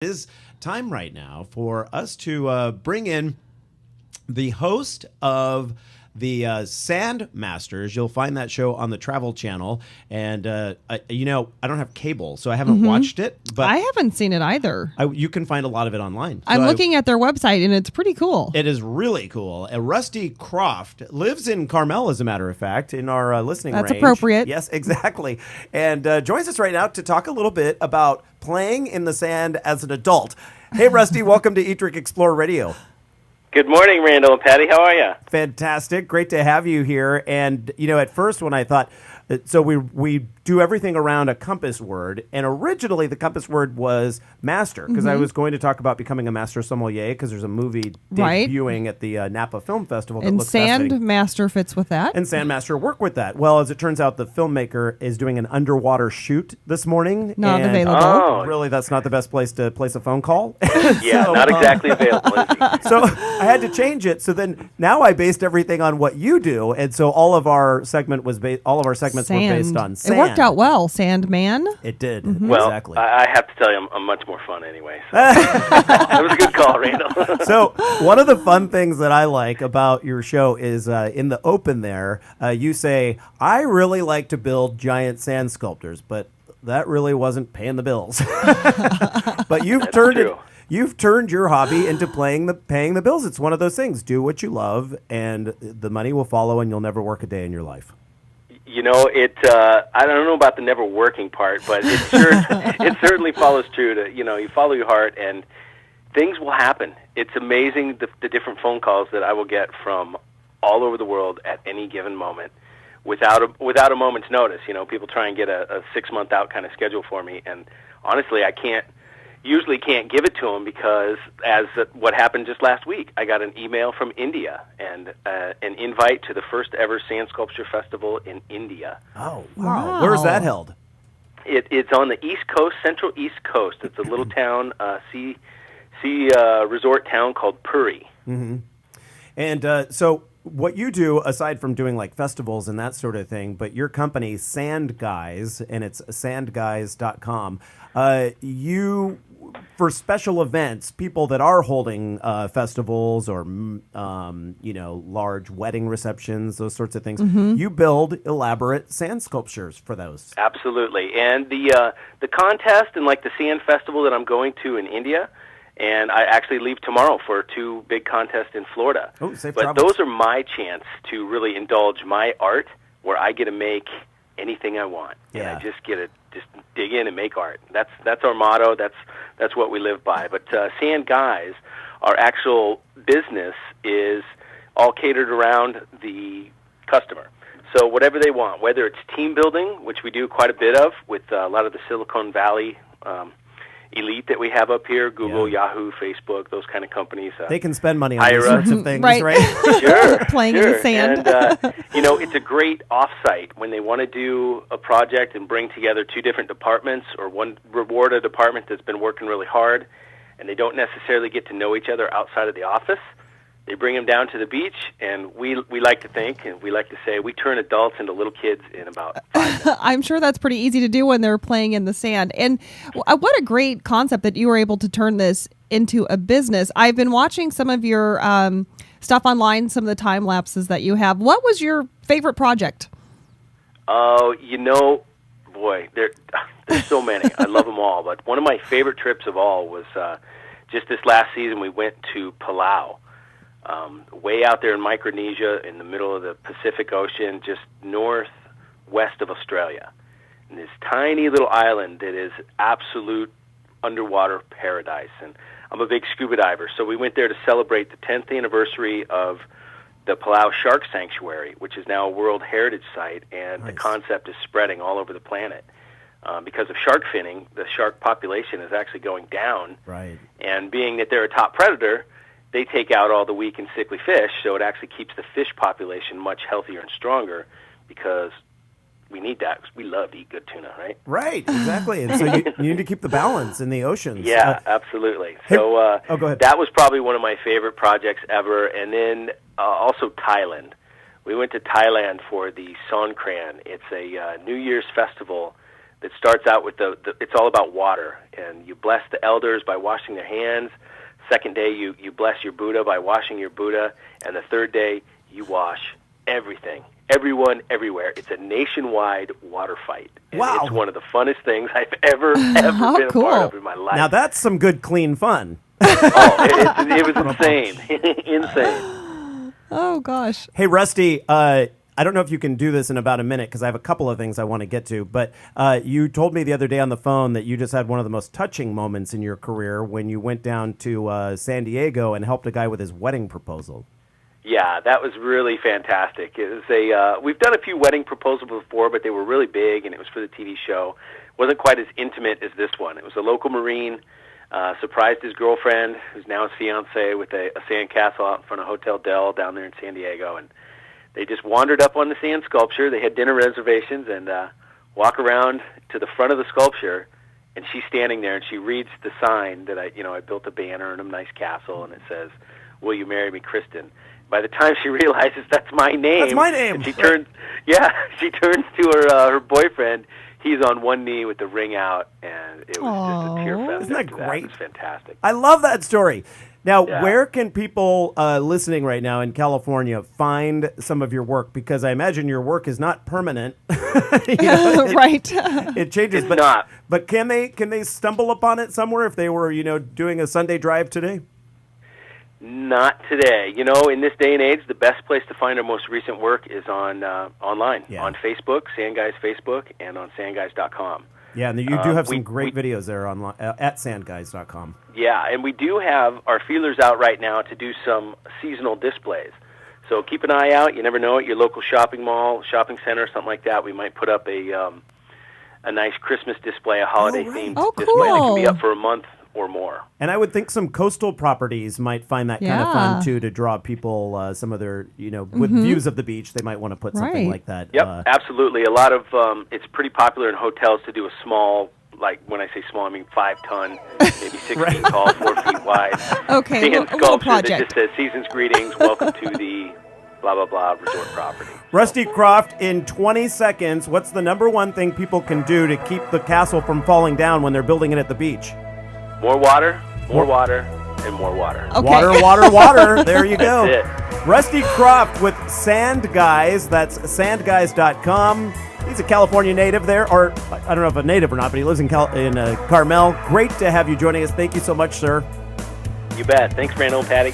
It is time right now for us to bring in the host of the Sand Masters. You'll find that show on the Travel Channel. And, I don't have cable, so I haven't watched it. But I haven't seen it either. you can find a lot of it online. I'm looking at their website, and it's pretty cool. It is really cool. Rusty Croft lives in Carmel, as a matter of fact, in our listening range. That's appropriate. Yes, exactly. And joins us right now to talk a little bit about playing in the sand as an adult. Hey, Rusty, welcome to Eat, Drink, Explore Radio. Good morning, Randall and Patty. How are you? Fantastic. Great to have you here. And, at first when I thought, so we do everything around a compass word, and originally the compass word was master, because I was going to talk about becoming a master sommelier, because there's a movie debuting at the Napa Film Festival that and looks fascinating. Sand Master fits with that. And Sand Master work with that. Well, as it turns out, the filmmaker is doing an underwater shoot this morning. Not and available. Oh. Really, that's not the best place to place a phone call. Yeah, not exactly available, is he? So I had to change it. So then now I based everything on what you do, and so all of our segments were based on sand. It worked out well, Sandman. It did. Well, Exactly. I have to tell you, I'm much more fun anyway. So. That was a good call, Randall. So one of the fun things that I like about your show is in the open there, you say, I really like to build giant sand sculptures, but that really wasn't paying the bills. But you've turned your hobby into paying the bills. It's one of those things. Do what you love, and the money will follow, and you'll never work a day in your life. I don't know about the never working part, but it certainly follows true to, you follow your heart and things will happen. It's amazing the different phone calls that I will get from all over the world at any given moment without a moment's notice. People try and get a 6-month out kind of schedule for me, and honestly, I usually can't give it to them because, as what happened just last week, I got an email from India and an invite to the first ever Sand Sculpture Festival in India. Oh, wow. Where's that held? It's on the East Coast, Central East Coast. It's a little town, sea resort town called Puri. Mm-hmm. And so what you do, aside from doing like festivals and that sort of thing, but your company, Sand Guys, and it's sandguys.com, for special events, people that are holding festivals or, large wedding receptions, those sorts of things, you build elaborate sand sculptures for those. Absolutely. And the contest and like the sand festival that I'm going to in India, and I actually leave tomorrow for 2 big contests in Florida. Oh, safe But travels. those are my chance to really indulge my art, where I get to make anything I want. Yeah. And I just get to dig in and make art. That's our motto. That's what we live by. But Sand Guys, our actual business is all catered around the customer. So whatever they want, whether it's team building, which we do quite a bit of with a lot of the Silicon Valley elite that we have up here, Google, Yahoo, Facebook, those kind of companies. They can spend money on these sorts of things, right? Sure. Playing in the sand. And, it's a great offsite when they want to do a project and bring together 2 different departments, or reward a department that's been working really hard, and they don't necessarily get to know each other outside of the office. They bring them down to the beach, and we like to think, and we like to say, we turn adults into little kids in about 5 minutes. I'm sure that's pretty easy to do when they're playing in the sand. And what a great concept that you were able to turn this into a business. I've been watching some of your stuff online, some of the time lapses that you have. What was your favorite project? Oh, boy, there's so many. I love them all. But one of my favorite trips of all was just this last season. We went to Palau. Way out there in Micronesia, in the middle of the Pacific Ocean, just northwest of Australia. And this tiny little island that is absolute underwater paradise. And I'm a big scuba diver, so we went there to celebrate the 10th anniversary of the Palau Shark Sanctuary, which is now a World Heritage Site, and Nice. The concept is spreading all over the planet. Because of shark finning, the shark population is actually going down. Right. And being that they're a top predator, they take out all the weak and sickly fish, so it actually keeps the fish population much healthier and stronger, because we need that. We love to eat good tuna, right? Right, exactly. And so you need to keep the balance in the oceans. Yeah, absolutely. Hey, So go ahead. that was probably one of my favorite projects ever. And then also Thailand. We went to Thailand for the Songkran. It's a New Year's festival that starts out with it's all about water, and you bless the elders by washing their hands. Second day, you bless your Buddha by washing your Buddha, and the third day, you wash everything, everyone, everywhere. It's a nationwide water fight. And Wow. It's one of the funnest things I've ever been a part of in my life. Now that's some good, clean fun. It was insane. Insane. Oh, gosh. Hey, Rusty, I don't know if you can do this in about a minute because I have a couple of things I want to get to, but you told me the other day on the phone that you just had one of the most touching moments in your career when you went down to San Diego and helped a guy with his wedding proposal. Yeah, that was really fantastic. It was we've done a few wedding proposals before, but they were really big, and it was for the TV show. It wasn't quite as intimate as this one. It was a local Marine, surprised his girlfriend, who's now his fiance, with a sandcastle out in front of Hotel Del down there in San Diego, and they just wandered up on the sand sculpture. They had dinner reservations and walk around to the front of the sculpture, and she's standing there, and she reads the sign that I built a banner and a nice castle, and it says, "Will you marry me, Kristen?" By the time she realizes that's my name, That's my name. and she turns to her boyfriend. He's on one knee with the ring out, and it was just a tear fest. Isn't that after great? It was fantastic. I love that story. Now, Yeah. where can people listening right now in California find some of your work? Because I imagine your work is not permanent. Right. It changes, It's but not. But can they stumble upon it somewhere if they were doing a Sunday drive today? Not today. In this day and age, the best place to find our most recent work is on online, Yeah. on Facebook, Sand Guys Facebook, and on sandguys.com. Yeah, and you do have some we- great videos there online at sandguys.com. Yeah, and we do have our feelers out right now to do some seasonal displays. So keep an eye out. You never know, at your local shopping mall, shopping center, something like that, we might put up a nice Christmas display, a holiday-themed Oh, display that can be cool. up for a month or more. And I would think some coastal properties might find that kind of Yeah. fun too, to draw people some of their with views of the beach. They might want to put something Right. like that. Yep, absolutely. A lot of it's pretty popular in hotels to do a small, like when I say small, I mean 5-ton, maybe 6 feet tall, 4 feet wide. Okay, Sand a little sculpture that project. just says "Season's greetings, welcome to the blah blah blah resort property." Rusty Croft, in 20 seconds, what's the number one thing people can do to keep the castle from falling down when they're building it at the beach? More water, more water, and more water. Okay. Water, water, water. There you go. That's Rusty Croft with Sand Guys. That's sandguys.com. He's a California native there, or I don't know if a native or not, but he lives in Carmel. Great to have you joining us. Thank you so much, sir. You bet. Thanks, Randall and Patty.